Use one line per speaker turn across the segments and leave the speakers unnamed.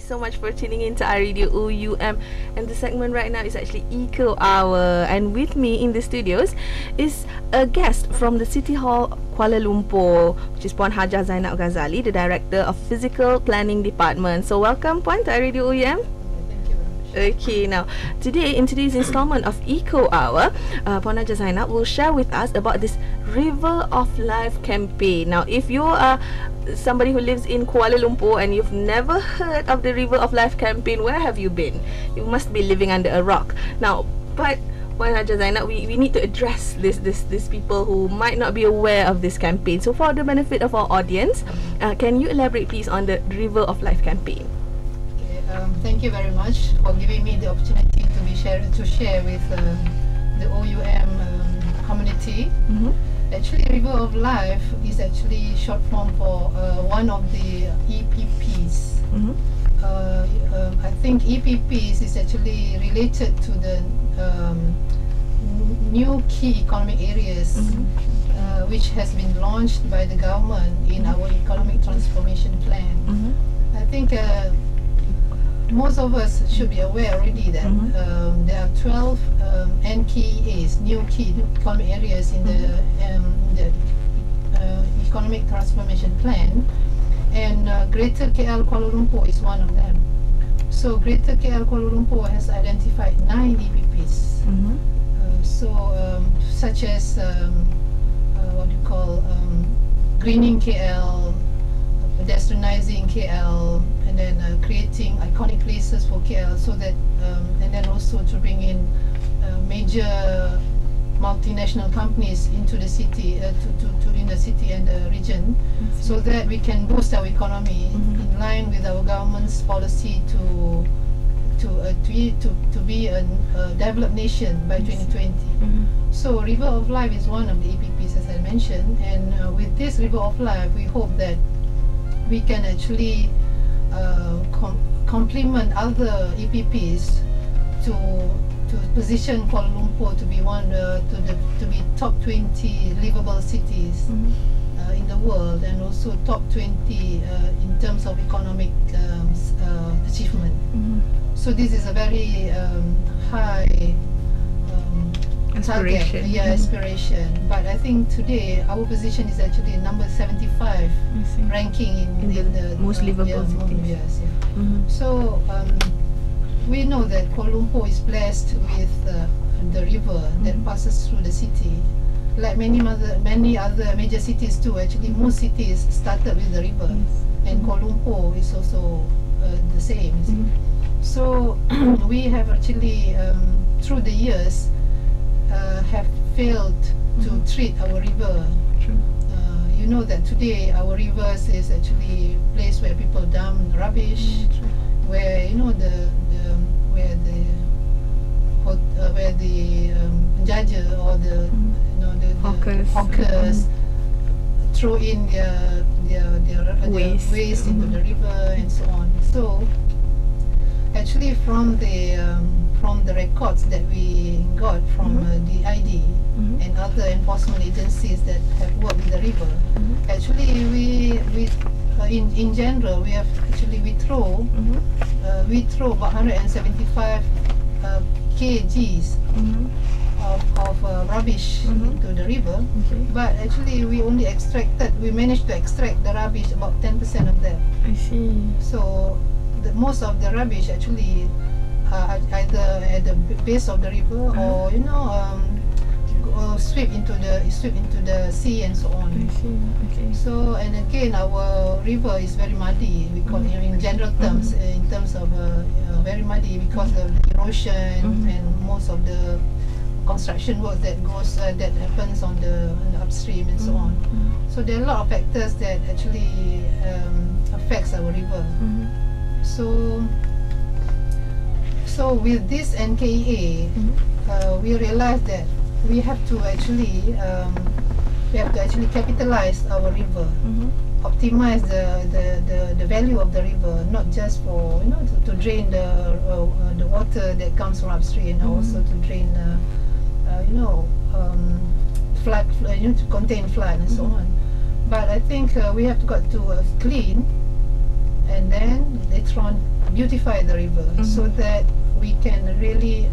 so much for tuning in to iRadio OUM. And the segment right now is actually Eco Hour. And with me in the studios is a guest from the City Hall, Kuala Lumpur, which is Puan Hajah Zainab Ghazali, the Director of Physical Planning Department. So welcome, Puan, to iRadio OUM. Okay, now today in today's installment of Eco Hour, Puan Hajah Zainab will share with us about this River of Life campaign. Now, if you are somebody who lives in Kuala Lumpur and you've never heard of the River of Life campaign, where have you been? You must be living under a rock. Now, but Puan Hajah Zainab, we need to address these people who might not be aware of this campaign. So, for the benefit of our audience, can you elaborate, please, on the River of Life campaign?
Thank you very much for giving me the opportunity to share with the OUM community. Actually, River of Life is actually short form for one of the EPPs. I think EPPs is actually related to the new key economic areas which has been launched by the government in our economic transformation plan. I think most of us should be aware already that there are 12 NKEAs, new key economic areas in the economic transformation plan, and Greater KL Kuala Lumpur is one of them. So Greater KL Kuala Lumpur has identified 9 EPPs. Such as what you call greening KL, pedestrianizing KL, and then creating iconic places for KL, so that and then also to bring in major multinational companies into the city, to in the city and the region, so that we can boost our economy in line with our government's policy to be a developed nation by 2020. So River of Life is one of the EPPs, as I mentioned, and with this River of Life, we hope that we can actually complement other EPPs to position Kuala Lumpur to be to be top 20 livable cities in the world, and also top 20 in terms of economic achievement. So this is a very high
aspiration.
Target, aspiration. But I think today our position is actually number 75 ranking in the
most livable cities.
So we know that Kuala Lumpur is blessed with the river that passes through the city. Like many other major cities too. Actually, most cities started with the river, and Kuala Lumpur is also the same. So we have actually through the years have failed to treat our river. You know that today our rivers is actually a place where people dump rubbish, where you know where the penjaja or the hawkers throw in their waste into the river and so on. So actually, from the records that we got from the ID and other enforcement agencies that have worked with the river, actually we in general we have actually we throw about 175 kgs of rubbish into the river, but actually we managed to extract the rubbish about 10% of that.
I see.
So most of the rubbish actually either at the base of the river or sweep into the sea and so on.
I see. Okay.
So, and again, our river is very muddy. We call in general terms, in terms of very muddy because of the erosion and most of the construction work that happens on the upstream and so on. So there are a lot of factors that actually affects our river. So with this NKEA, we realized that we have to actually capitalize our river, optimize the value of the river, not just for to drain the water that comes from upstream, and also to drain flood, to contain flood and so on. But I think we have got to clean and then later on beautify the river so that we can really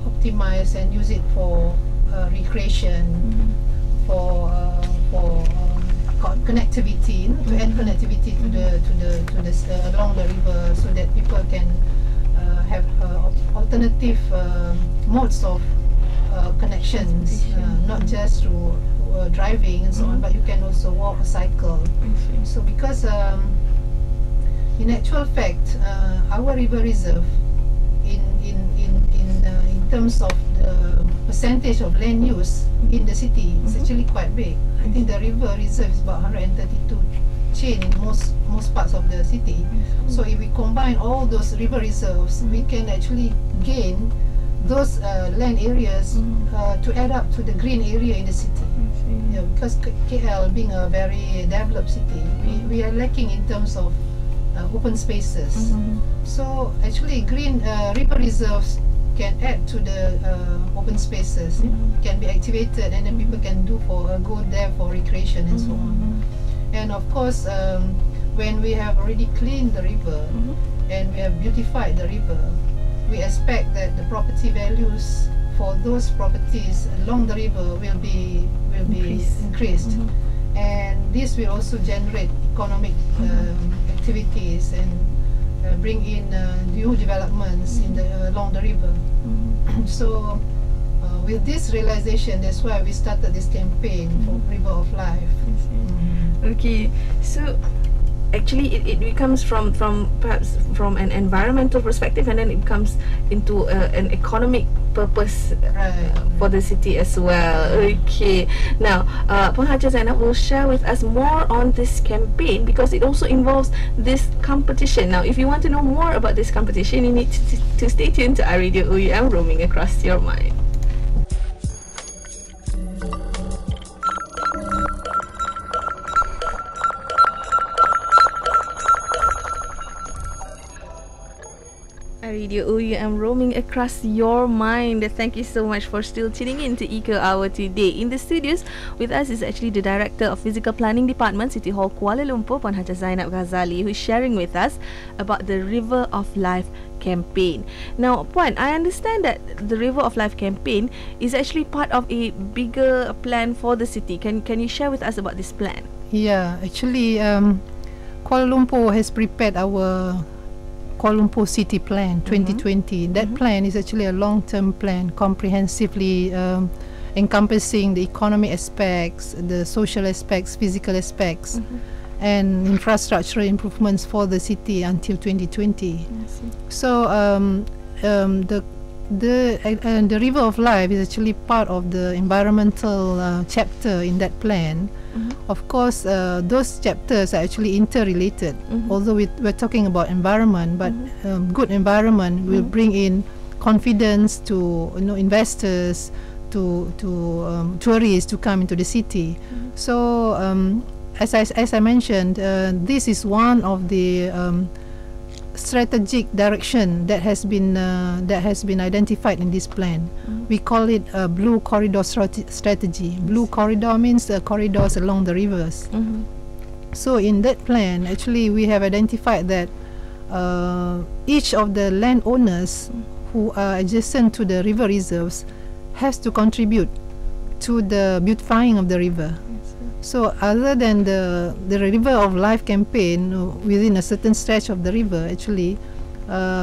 optimize and use it for recreation, for connectivity, to add connectivity to the along the river, so that people can have alternative modes of connections, not just through driving and so on, but you can also walk or cycle. So because in actual fact, our river reserve in terms of the percentage of land use in the city is actually quite big. I think the river reserve is about 132 chain in most parts of the city. So if we combine all those river reserves, we can actually gain those land areas to add up to the green area in the city. Yeah, because KL being a very developed city, we are lacking in terms of open spaces. So actually green river reserves can add to the open spaces, can be activated, and then people can go there for recreation and so on. And of course, when we have already cleaned the river and we have beautified the river, we expect that the property values for those properties along the river will be increased, and this will also generate economic activities and bring in new developments along the river. So with this realization, that's why we started this campaign for River of Life.
Okay, so actually it becomes from perhaps from an environmental perspective, and then it comes into an economic purpose for the city as well. Okay, now Puan Hajah Zainab will share with us more on this campaign, because it also involves this competition. Now if you want to know more about this competition, you need to stay tuned to iRadio OUM, roaming across your mind. iRadio OUM, roaming across your mind. Thank you so much for still tuning in to Eco Hour today. In the studios with us is actually the Director of Physical Planning Department, City Hall Kuala Lumpur, Puan Hajah Zainab Ghazali, who is sharing with us about the River of Life campaign. Now Puan, I understand that the River of Life campaign is actually part of a bigger plan for the city. Can you share with us about this plan?
Yeah, actually Kuala Lumpur has prepared our Kuala Lumpur City Plan 2020. That plan is actually a long-term plan, comprehensively encompassing the economic aspects, the social aspects, physical aspects, and infrastructural improvements for the city until 2020. So the River of Life is actually part of the environmental chapter in that plan. Of course, those chapters are actually interrelated. Although we're talking about environment, but good environment will bring in confidence to investors, to tourists to come into the city. So as I mentioned, this is one of the strategic direction that has been identified in this plan. We call it a blue corridor strategy. Blue corridor means corridors along the rivers. So in that plan, actually we have identified that each of the landowners who are adjacent to the river reserves has to contribute to the beautifying of the river. So other than the River of Life campaign, within a certain stretch of the river, actually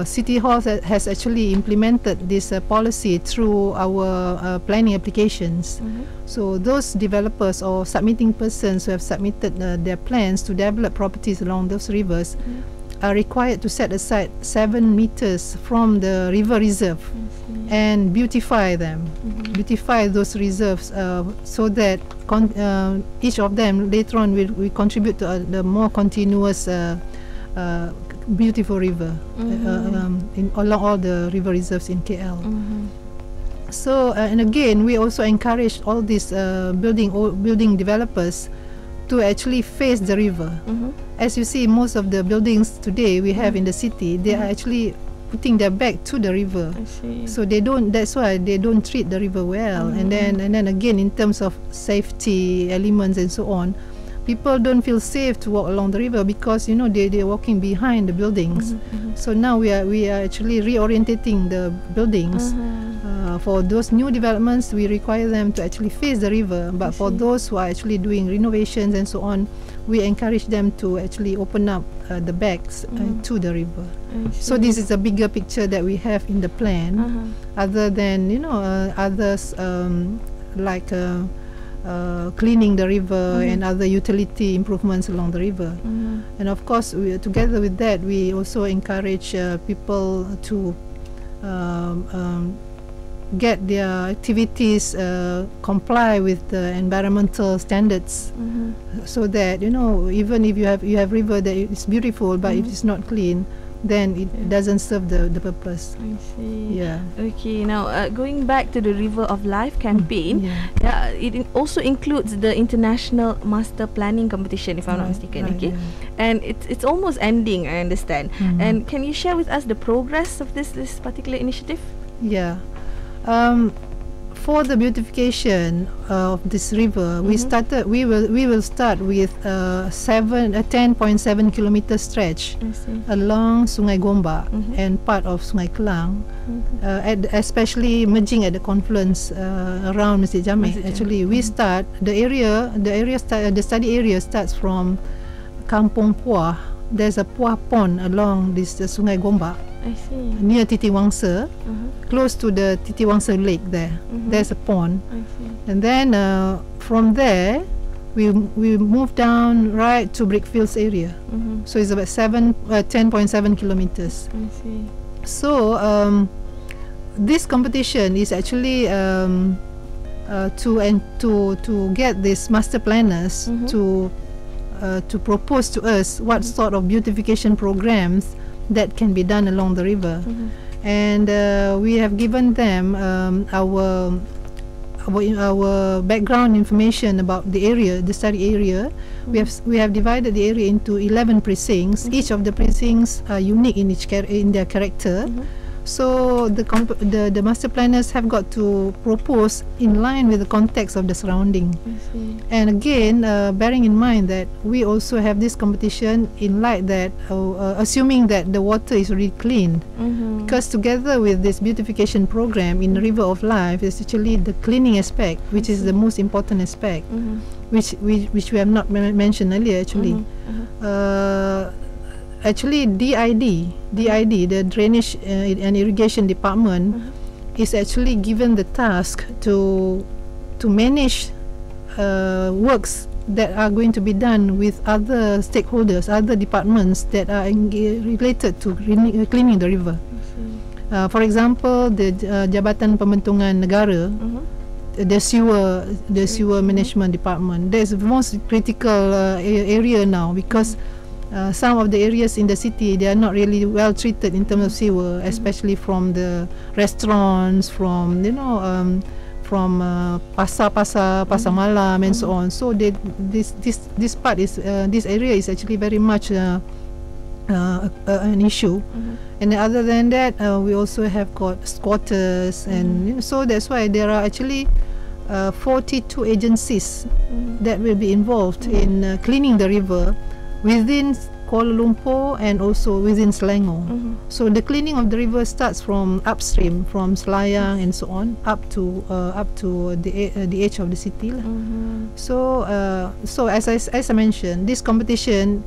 City Hall has actually implemented this policy through our planning applications. So those developers or submitting persons who have submitted their plans to develop properties along those rivers are required to set aside 7 meters from the river reserve and beautify them, beautify those reserves, so that each of them later on will contribute to the more continuous beautiful river along all the river reserves in KL. So and again, we also encourage all these building developers to actually face the river. As you see, most of the buildings today we have in the city, they are actually putting their back to the river. So they don't. That's why they don't treat the river well. And then again, in terms of safety elements and so on, people don't feel safe to walk along the river because they're walking behind the buildings. So now we are actually reorientating the buildings. For those new developments, we require them to actually face the river, but for those who are actually doing renovations and so on, we encourage them to actually open up the backs to the river. So this is a bigger picture that we have in the plan, other than others like cleaning the river and other utility improvements along the river. And of course, together with that, we also encourage people to get their activities comply with the environmental standards, so that even if you have river that is beautiful, but if it's not clean, then it doesn't serve the purpose.
I see.
Yeah.
Okay. Now, going back to the River of Life campaign, it also includes the International Master Planning Competition, if I'm not mistaken. Okay, and it's almost ending, I understand. And can you share with us the progress of this particular initiative?
Yeah. For the beautification of this river, we will start with 10.7 kilometer stretch along Sungai Gombak and part of Sungai Kelang, especially merging at the confluence around Masjid Jamek. Actually, we start the study area starts from Kampung Puah. There's a Puah pond along this Sungai Gombak.
I see.
Near Titi Wangsa, close to the Titi Wangsa lake there. There's a pond.
I see.
And then from there, we move down right to Brickfields area. So it's about 10.7 kilometers.
I see.
So this competition is actually to get these master planners to propose to us what sort of beautification programs that can be done along the river. And we have given them our background information about the area, the study area. We have divided the area into 11 precincts. Each of the precincts are unique in their character. So the master planners have got to propose in line with the context of the surrounding. And again, bearing in mind that we also have this competition in light that assuming that the water is really clean, because together with this beautification program in the River of Life is actually the cleaning aspect, which is the most important aspect, which we have not mentioned earlier actually. Actually, DID, the Drainage and Irrigation Department, is actually given the task to manage works that are going to be done with other stakeholders, other departments that are related to cleaning the river. For example, the Jabatan Pembentungan Negara, the sewer management department. That's the most critical area now, because some of the areas in the city, they are not really well treated in terms of sewer, especially from the restaurants, from pasar malam and so on. So this area is actually very much an issue. And other than that, we also have got squatters, and so that's why there are actually 42 agencies that will be involved in cleaning the river within Kuala Lumpur and also within Selangor. So the cleaning of the river starts from upstream, from Selayang and so on, up to the edge of the city. So as I mentioned, this competition,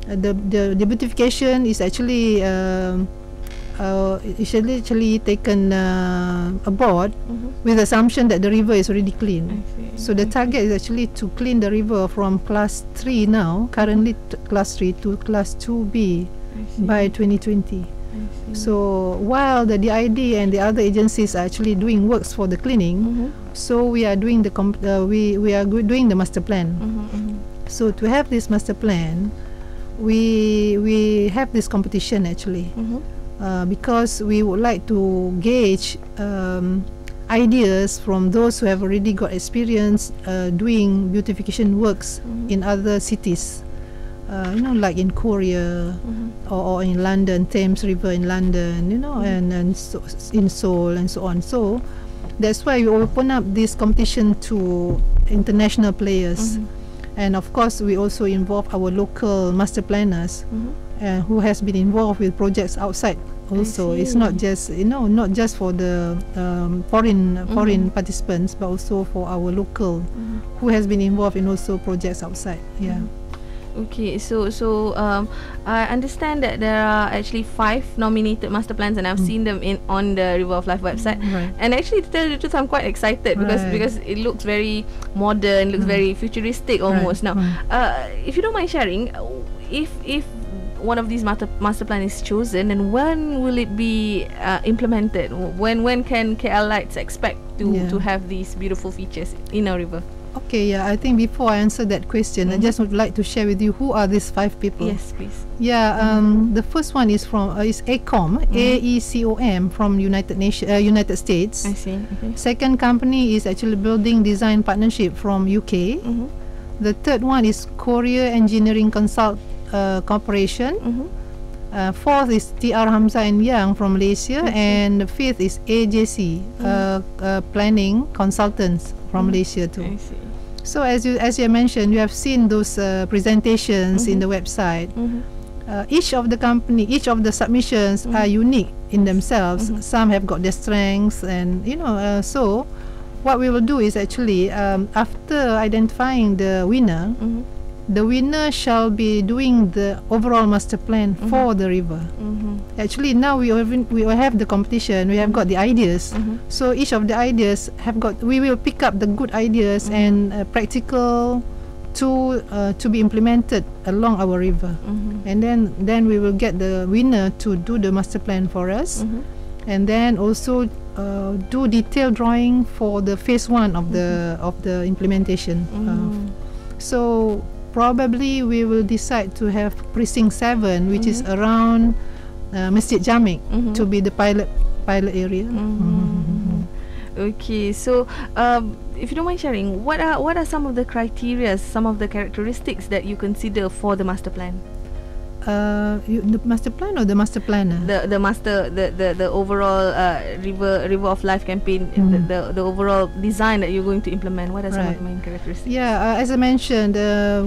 the beautification is actually taken aboard with the assumption that the river is already clean. So the target is actually to clean the river from class 3 now, currently class 3 to class 2B by 2020. So while the DID and the other agencies are actually doing works for the cleaning, so we are doing doing the master plan. So to have this master plan, we have this competition actually. Because we would like to gauge ideas from those who have already got experience doing beautification works in other cities, like in Korea or in London, Thames River in London, and so, in Seoul and so on. So that's why we open up this competition to international players. And of course, we also involve our local master planners who has been involved with projects outside. Also, it's not just not just for the foreign participants, but also for our local who has been involved in also projects outside. Yeah.
Okay, so I understand that there are actually 5 nominated master plans, and I've seen them on the River of Life website.
Right.
And actually, to tell you the truth, I'm quite excited because it looks very modern, looks very futuristic almost. Now, if you don't mind sharing, if one of these master plan is chosen, and when will it be implemented? When can KLites expect to have these beautiful features in our river?
Okay, yeah. I think before I answer that question, I just would like to share with you who are these 5 people.
Yes, please.
Yeah. The first one is from is AECOM, AECOM from United States.
I see. Okay.
Second company is actually Building Design Partnership from UK. The third one is Korea Engineering Consult Corporation. Fourth is TR Hamzah and Young from Malaysia, and the fifth is AJC Planning Consultants from Malaysia too.
I see.
So as you mentioned, you have seen those presentations in the website. Each of the submissions are unique in themselves. Some have got their strengths, and so what we will do is actually after identifying the winner, the winner shall be doing the overall master plan for the river. Actually, now we have the competition. We have got the ideas. So each of the ideas we will pick up the good ideas and practical to be implemented along our river. And then we will get the winner to do the master plan for us, and then also do detailed drawing for the phase 1 of the implementation. So probably we will decide to have precinct 7, which is around Masjid Jamik, to be the pilot area.
Okay, so if you don't mind sharing, what are some of the criteria, some of the characteristics that you consider for the master plan?
The master plan or the master planner?
The overall River of Life campaign, the overall design that you're going to implement. What are some of the main characteristics?
Yeah, as I mentioned,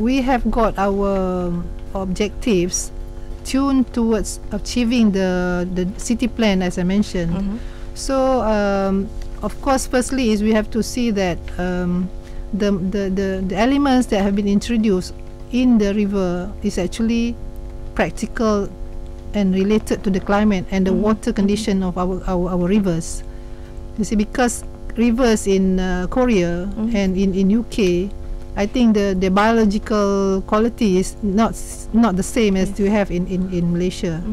we have got our objectives tuned towards achieving the city plan, as I mentioned. So of course, firstly is we have to see that the elements that have been introduced in the river is actually practical and related to the climate and the water condition of our rivers. You see, because rivers in Korea and in UK, I think the biological quality is not the same as we have in Malaysia.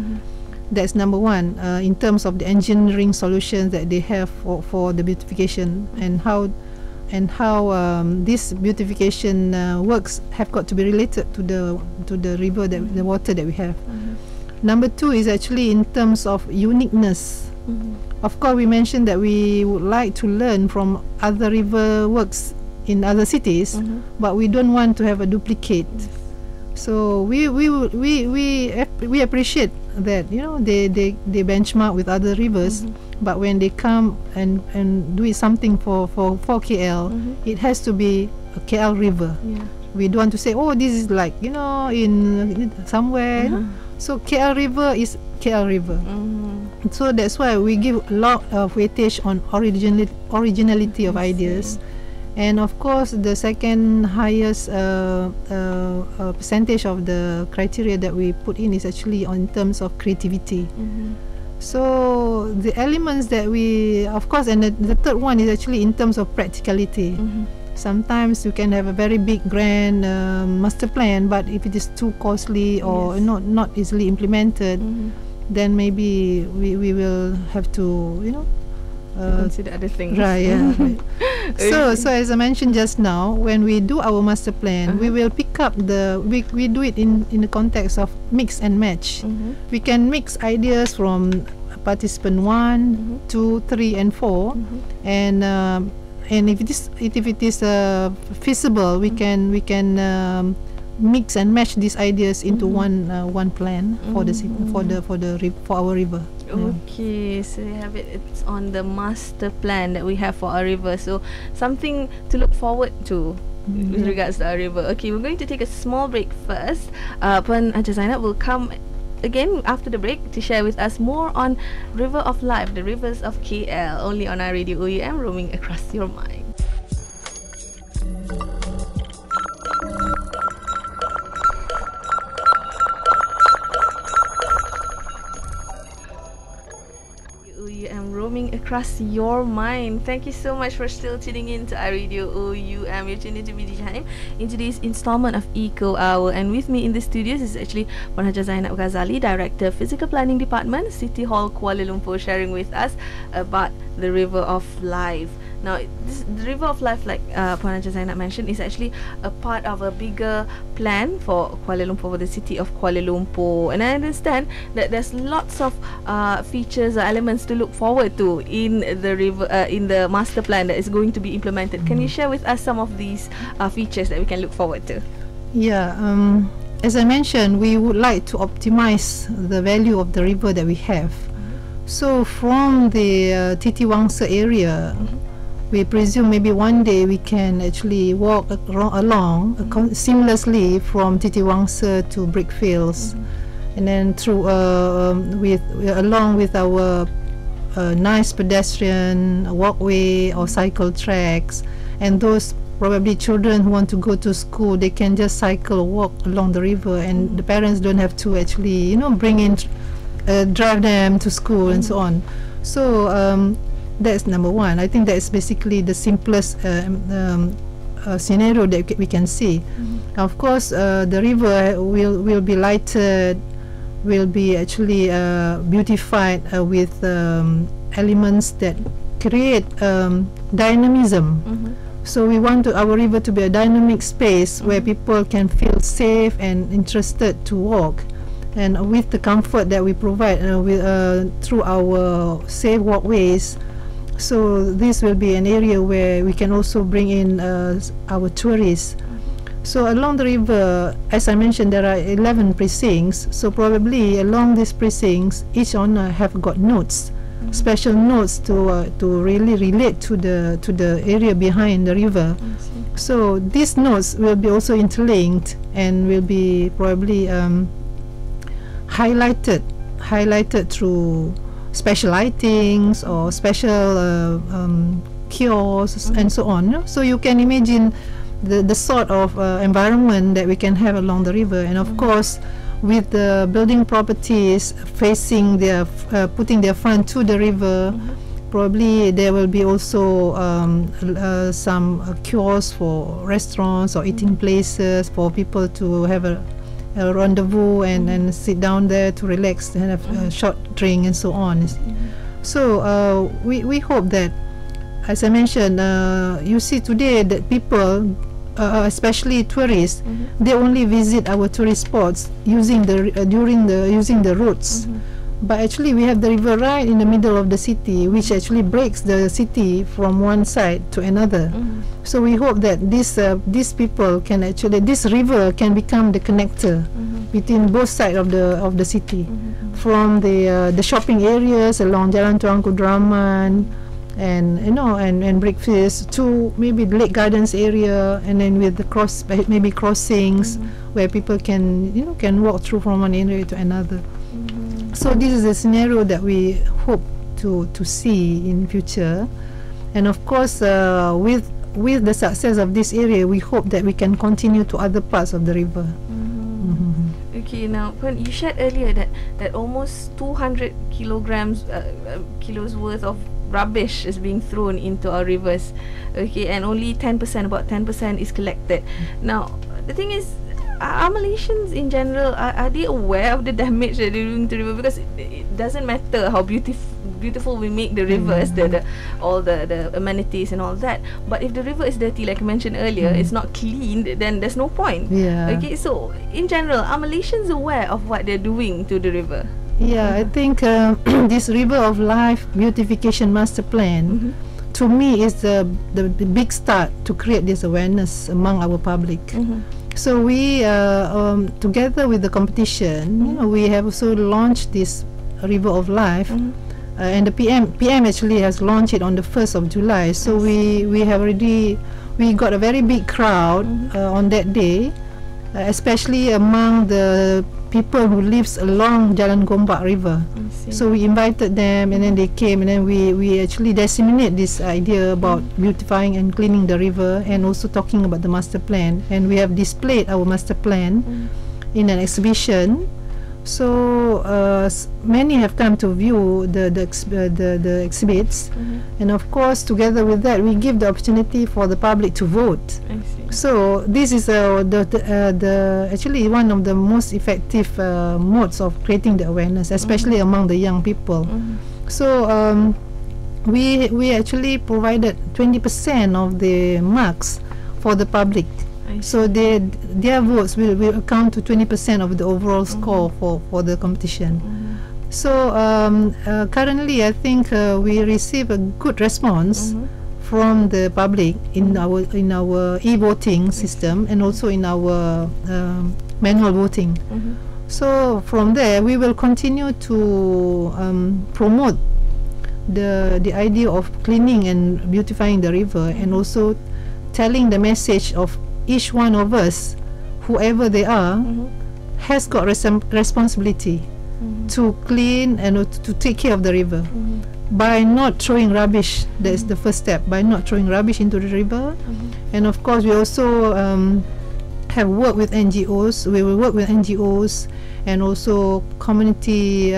That's number one, in terms of the engineering solutions that they have for the beautification, and how this beautification works have got to be related to the river, the water that we have. Number 2 is actually in terms of uniqueness. Of course, we mentioned that we would like to learn from other river works in other cities, but we don't want to have a duplicate. So we appreciate that they benchmark with other rivers, but when they come and do it something for KL, it has to be a KL river. We don't want to say, oh, this is like in somewhere. So KL river is KL river. So that's why we give a lot of weightage on originality of ideas. And of course, the second highest percentage of the criteria that we put in is actually in terms of creativity. So the elements that we, of course, and the third one is actually in terms of practicality. Sometimes you can have a very big grand master plan, but if it is too costly or not easily implemented, then maybe we will have to
consider other things.
Right, yeah. Right. So as I mentioned just now, when we do our master plan, we will pick up we do it in the context of mix and match. We can mix ideas from participant 1, 2, 3 and 4, and if it is feasible, we can mix and match these ideas into one plan for our river.
Okay, so you have it. It's on the master plan that we have for our river. So something to look forward to with regards to our river. Okay, we're going to take a small break first. Puan Hajah Zainab will come again after the break to share with us more on River of Life, the rivers of KL, only on iRadio OUM, roaming across your mind. OUM, roaming across your mind. Thank you so much for still tuning in to iRadio OUM. You're tuned in to binti Hanim in today's installment of Eco Hour, and with me in the studios is actually Puan Hajah Zainab Ghazali, Director Physical Planning Department, City Hall, Kuala Lumpur, sharing with us about the River of Life. Now, the River of Life, like Puan Hajah Zainab mentioned, is actually a part of a bigger plan for Kuala Lumpur, for the city of Kuala Lumpur. And I understand that there's lots of features or elements to look forward to in the river, in the master plan that is going to be implemented. Can you share with us some of these features that we can look forward to?
Yeah, as I mentioned, we would like to optimize the value of the river that we have. So from the Titi Wangsa area, we presume maybe one day we can actually walk along seamlessly from Titi Wangsa to Brickfields, and then through along with our nice pedestrian walkway or cycle tracks, and those probably children who want to go to school, they can just cycle or walk along the river, and the parents don't have to actually drive them to school and so on. So that's number one. I think that's basically the simplest scenario that we can see. Of course, the river will be lighted, will be actually beautified with elements that create dynamism. So we want our river to be a dynamic space where people can feel safe and interested to walk, and with the comfort that we provide through our safe walkways. So this will be an area where we can also bring in our tourists. So along the river, as I mentioned, there are 11 precincts. So probably along these precincts, each owner have got notes, special notes to really relate to the area behind the river. So these notes will be also interlinked and will be probably highlighted through special lightings or special kiosks and so on. So you can imagine the sort of environment that we can have along the river. And of course, with the building properties facing putting their front to the river, probably there will be also some kiosks for restaurants or eating places for people to have a rendezvous and sit down there to relax and have a short drink and so on. So we hope that, as I mentioned, you see today that people, especially tourists, they only visit our tourist spots using the roads. But actually we have the river right in the middle of the city, which actually breaks the city from one side to another. So we hope that these people can actually, this river can become the connector between both sides of the city, from the shopping areas along Jalan Tuanku Draman and Brickfields to maybe the Lake Gardens area, and then with the crossings where people can walk through from one area to another. So this is a scenario that we hope to see in future, and of course with the success of this area, we hope that we can continue to other parts of the river.
Okay, now when you shared earlier that almost 200 kilos worth of rubbish is being thrown into our rivers, okay, and only 10%, about 10% is collected. Now the thing is, are Malaysians in general, are they aware of the damage that they're doing to the river? Because it doesn't matter how beautiful we make the rivers, all the amenities and all that, but if the river is dirty, like I mentioned earlier, it's not cleaned, then there's no point. Okay, so in general, are Malaysians aware of what they're doing to the river?
Yeah, I think this River of Life Beautification Master Plan, to me, is the big start to create this awareness among our public. So we, together with the competition, we have also launched this River of Life and the PM actually has launched it on the 1st of July. So we got a very big crowd on that day, especially among the people who lives along Jalan Gombak River. So we invited them, and then they came, and then we actually disseminate this idea about beautifying and cleaning the river, and also talking about the master plan. And we have displayed our master plan in an exhibition. So many have come to view the exhibits, and of course, together with that, we give the opportunity for the public to vote.
I see.
So this is actually one of the most effective modes of creating the awareness, especially among the young people. So we actually provided 20% of the marks for the public. So their votes will account to 20% of the overall score for the competition. So currently, I think we receive a good response from the public in our e-voting system, and also in our manual voting. So from there, we will continue to promote the idea of cleaning and beautifying the river, and also telling the message of each one of us, whoever they are, has got responsibility to clean and to take care of the river by not throwing rubbish. That is the first step, by not throwing rubbish into the river. And of course, we also have worked with NGOs. We will work with NGOs and also community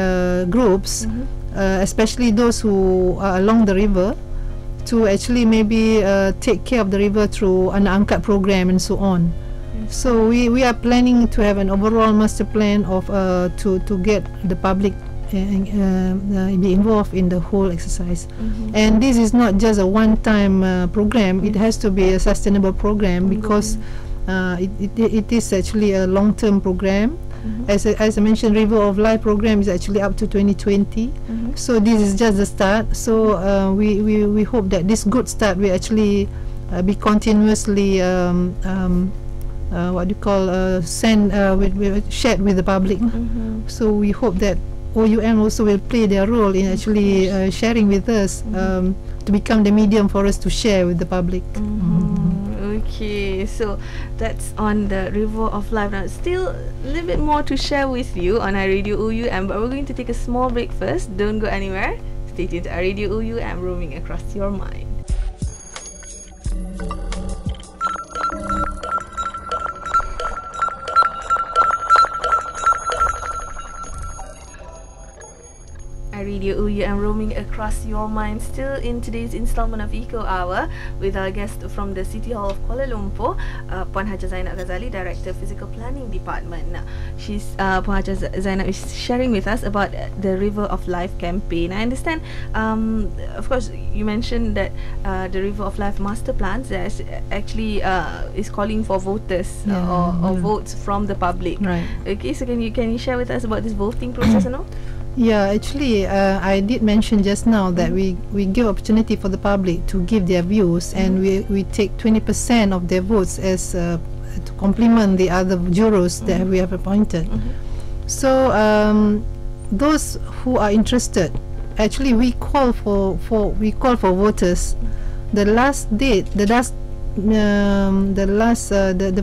groups, especially those who are along the river, to actually maybe take care of the river through an angkat program and so on. So we are planning to have an overall master plan of to get the public be involved in the whole exercise. And this is not just a one-time program. It has to be a sustainable program, because it is actually a long-term program. As I mentioned, River of Life program is actually up to 2020. So this is just the start. So we hope that this good start will actually be continuously shared with the public. So we hope that OUM also will play their role in actually sharing with us, to become the medium for us to share with the public.
Okay, so that's on the River of Life. Now, still a little bit more to share with you on iRadio OUM, but we're going to take a small break first. Don't go anywhere. Stay tuned to iRadio OUM, roaming across your mind. iRadio OUM, roaming across your mind. Still in today's installment of Eco Hour with our guest from the City Hall of Kuala Lumpur, Puan Hajah Zainab Ghazali, Director Physical Planning Department. Now, Puan Hajah Zainab is sharing with us about the River of Life campaign. I understand, of course, you mentioned that the River of Life master plans actually is calling for voters or votes from the public.
Right.
Okay, so can you share with us about this voting process and all?
Yeah, actually, I did mention just now that we give opportunity for the public to give their views, and we take 20% of their votes as to complement the other jurors that we have appointed. So those who are interested, actually, we call for voters. The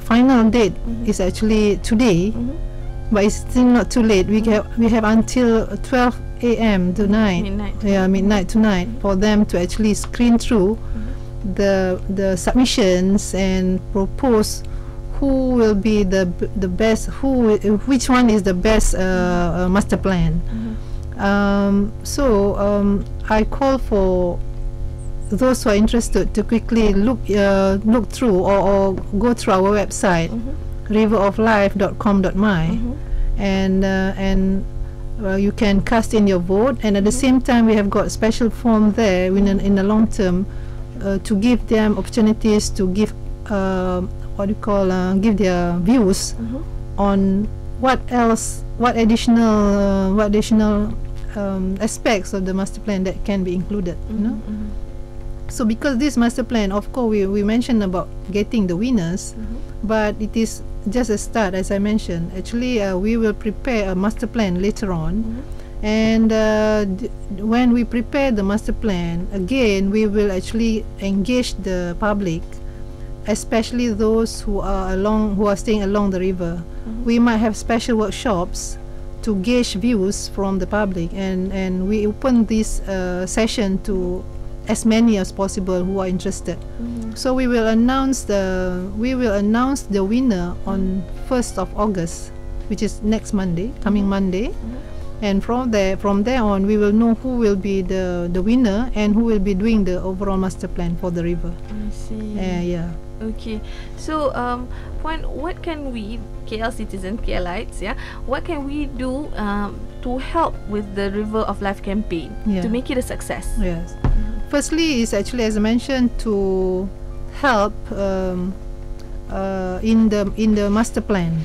final date is actually today. But it's still not too late. We have until 12 a.m. tonight. Midnight tonight, for them to actually screen through the submissions and propose who will be the best, which one is the best master plan. So I call for those who are interested to quickly look through or go through our website, riveroflife.com.my, and you can cast in your vote. And at the same time, we have got special form there in the long term to give them opportunities to give give their views on what additional aspects of the master plan that can be included. So because this master plan, of course, we mentioned about getting the winners, but it is just a start. As I mentioned, actually we will prepare a master plan later on, And when we prepare the master plan, again, we will actually engage the public, especially those who are staying along the river. We might have special workshops to gauge views from the public, and we open this session to as many as possible who are interested. So we will announce the winner on 1st of August, which is next Monday, coming Monday. And from there on, we will know who will be the winner and who will be doing the overall master plan for the river.
I see.
Yeah.
Okay. So, Puan, what can we, KL citizen, KLites, what can we do to help with the River of Life campaign to make it a success?
Yes. Firstly, is actually, as I mentioned, to help in the master plan.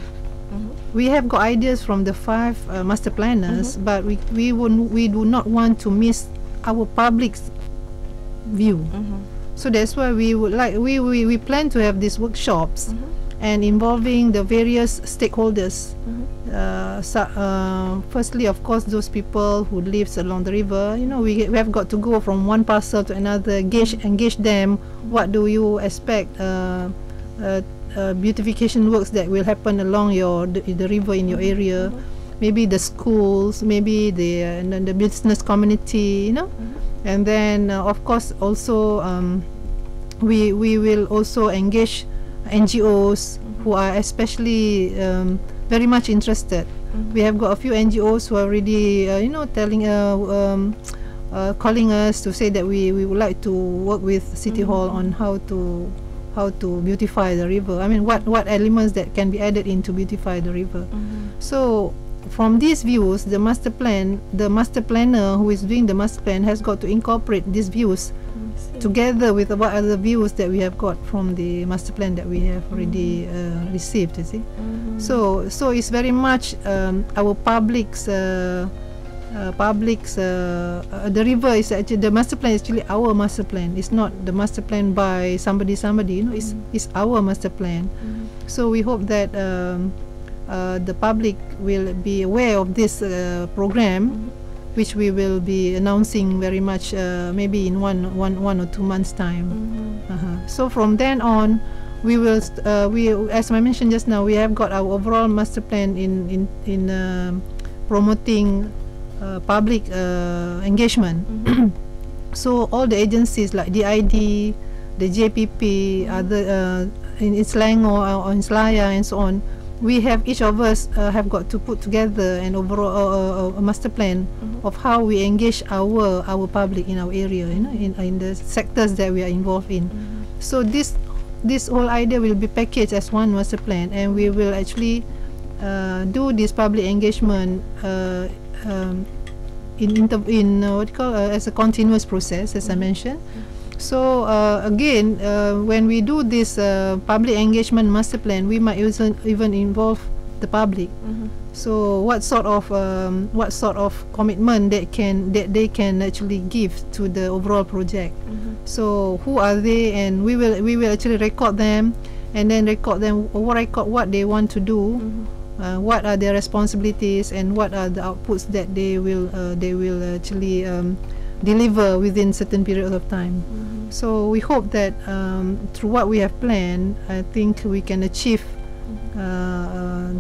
We have got ideas from the 5 master planners, but we do not want to miss our public's view. So that's why we would like we plan to have these workshops and involving the various stakeholders. Firstly, of course, those people who lives along the river. We have got to go from one parcel to another, engage them. What do you expect? Beautification works that will happen along the river in your area, maybe the schools, maybe the business community, and then of course also we will also engage NGOs who are especially very much interested. We have got a few NGOs who are already calling us to say that we would like to work with City Hall on how to beautify the river. I mean, what elements that can be added in to beautify the river. So from these views, the master planner who is doing the master plan has got to incorporate these views together with what other views that we have got from the master plan that we have already received, you see. So it's very much our public's the river is actually, the master plan is actually our master plan. It's not the master plan by somebody, it's our master plan. So we hope that the public will be aware of this program, which we will be announcing very much maybe in one or 2 months time. So from then on, we will as I mentioned just now, we have got our overall master plan in promoting public engagement. So all the agencies like DID, the JPP, other in Selangor or in Selaya and so on, we have, each of us have got to put together an overall a master plan of how we engage our public in our area, in the sectors that we are involved in. So this whole idea will be packaged as one master plan, and we will actually do this public engagement as a continuous process, as I mentioned. So again, when we do this public engagement master plan, we might even involve the public. So what sort of commitment that they can actually give to the overall project. So who are they, and we will actually record them, and then record what they want to do. What are their responsibilities, and what are the outputs that they will actually deliver within certain periods of time. So we hope that through what we have planned, I think we can achieve a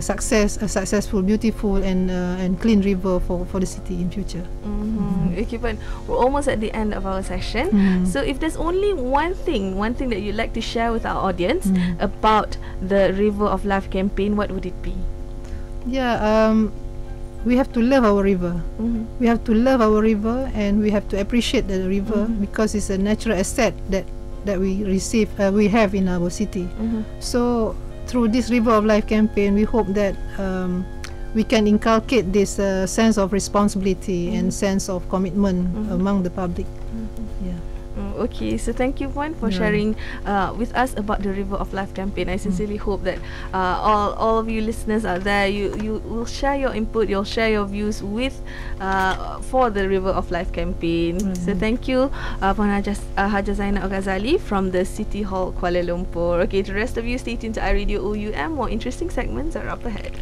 successful, beautiful, and clean river for the city in future.
Okay, but we're almost at the end of our session. So if there's only one thing that you'd like to share with our audience about the River of Life campaign, what would it be?
We have to love our river. We have to love our river, and we have to appreciate the river because it's a natural asset that we have in our city. So through this River of Life campaign, we hope that we can inculcate this sense of responsibility and sense of commitment among the public. Okay,
so thank you, Puan, for sharing with us about the River of Life campaign. I sincerely hope that all of you listeners out there, you will share your input, you'll share your views with for the River of Life campaign. So thank you, Puan Hajah Zainab Ghazali from the City Hall, Kuala Lumpur. Okay, to the rest of you, stay tuned to iRadio OUM. More interesting segments are up ahead.